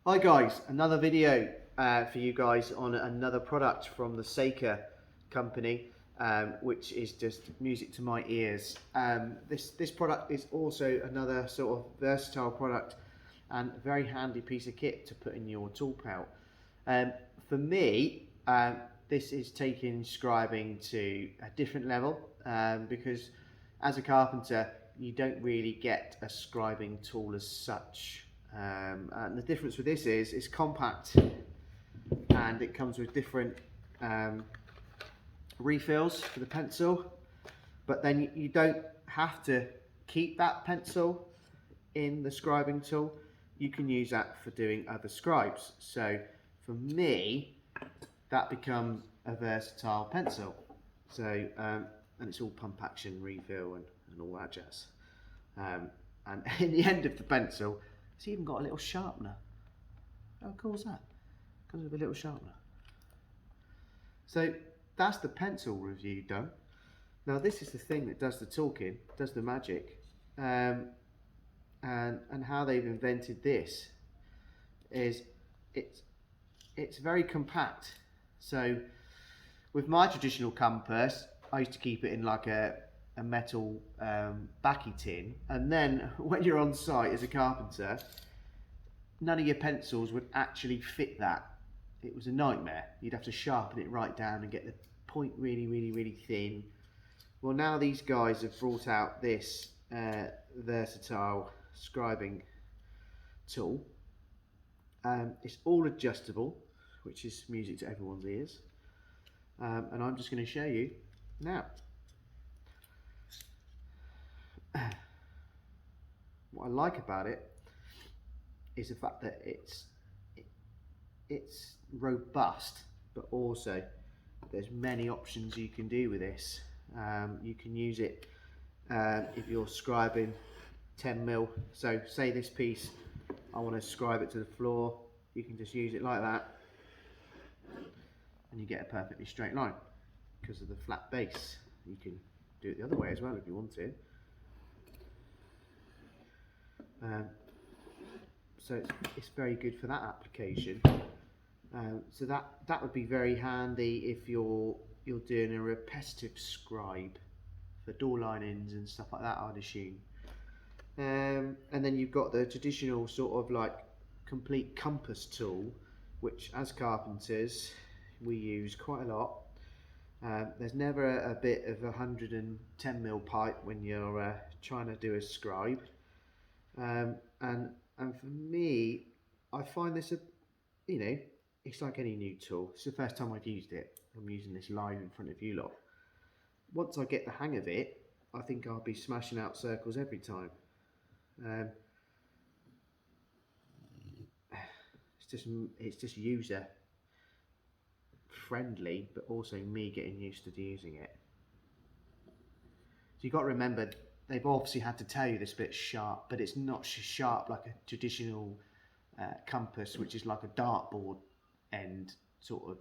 Hi guys, another video for you guys on another product from the SAKER company, which is just music to my ears. This product is also another sort of versatile product and a very handy piece of kit to put in your tool belt. For me, this is taking scribing to a different level because as a carpenter you don't really get a scribing tool as such. And the difference with this is it's compact and it comes with different refills for the pencil, but then you don't have to keep that pencil in the scribing tool. You can use that for doing other scribes. So for me, that becomes a versatile pencil. So and it's all pump action refill and all that jazz. And in the end of the pencil, it's even got a little sharpener. How cool is that? Comes with a little sharpener. So that's the pencil review done. Now this is the thing that does the talking, does the magic. And how they've invented this is it's very compact. So with my traditional compass, I used to keep it in like a metal backy tin, and then when you're on site as a carpenter, none of your pencils would actually fit that. It was a nightmare. You'd have to sharpen it right down and get the point really thin. Well, now these guys have brought out this versatile scribing tool. It's all adjustable, which is music to everyone's ears, and I'm just going to show you now. What I like about it is the fact that it's robust, but also there's many options you can do with this. You can use it if you're scribing 10mm. So say this piece, I want to scribe it to the floor, you can just use it like that and you get a perfectly straight line because of the flat base. You can do it the other way as well if you want to. So it's very good for that application. So that would be very handy if you're doing a repetitive scribe for door linings and stuff like that, I'd assume. And then you've got the traditional sort of like complete compass tool, which as carpenters we use quite a lot. There's never a bit of 110mm pipe when you're trying to do a scribe. And for me, I find this it's like any new tool. It's the first time I've used it. I'm using this live in front of you lot. Once I get the hang of it, I think I'll be smashing out circles every time. It's just user friendly, but also me getting used to using it. So you've got to remember, they've obviously had to tell you this bit's sharp, but it's not sharp like a traditional compass, which is like a dartboard end sort of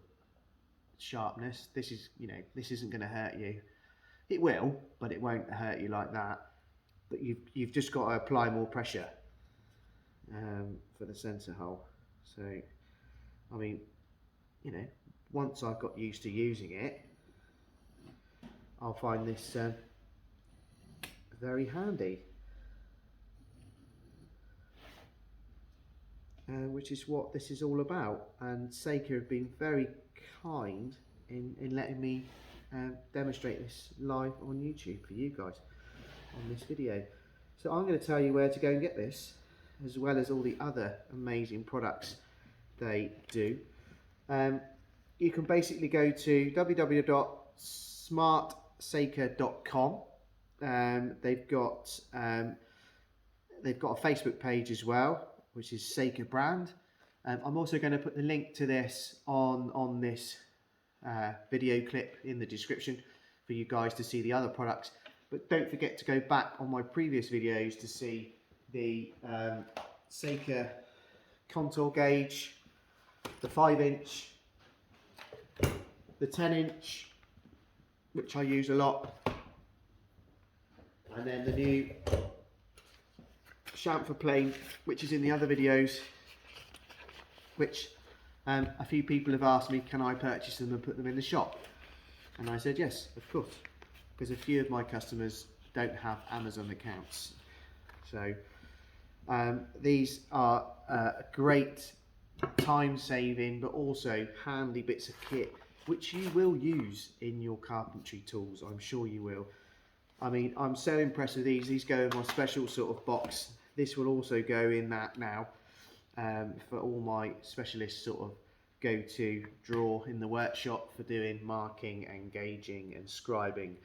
sharpness. This is, this isn't going to hurt you. It will, but it won't hurt you like that. But you've just got to apply more pressure for the centre hole. So, I mean, once I've got used to using it, I'll find this very handy, which is what this is all about. And SAKER have been very kind in letting me demonstrate this live on YouTube for you guys on this video. So I'm going to tell you where to go and get this, as well as all the other amazing products they do. You can basically go to www.smartsaker.com. They've got a Facebook page as well, which is SAKER brand. I'm also going to put the link to this on this video clip in the description for you guys to see the other products. But don't forget to go back on my previous videos to see the SAKER contour gauge, the 5-inch, the 10-inch, which I use a lot, and then the new chamfer plane, which is in the other videos, which a few people have asked me, can I purchase them and put them in the shop? And I said yes, of course, because a few of my customers don't have Amazon accounts. So these are great time-saving but also handy bits of kit which you will use in your carpentry tools. I'm sure you will. I mean, I'm so impressed with these. These go in my special sort of box. This will also go in that now for all my specialist sort of go-to drawer in the workshop for doing marking and gauging and scribing.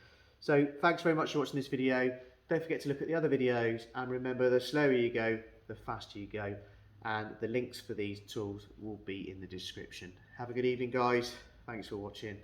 So thanks very much for watching this video. Don't forget to look at the other videos, and remember, the slower you go, the faster you go, and the links for these tools will be in the description. Have a good evening, guys. Thanks for watching.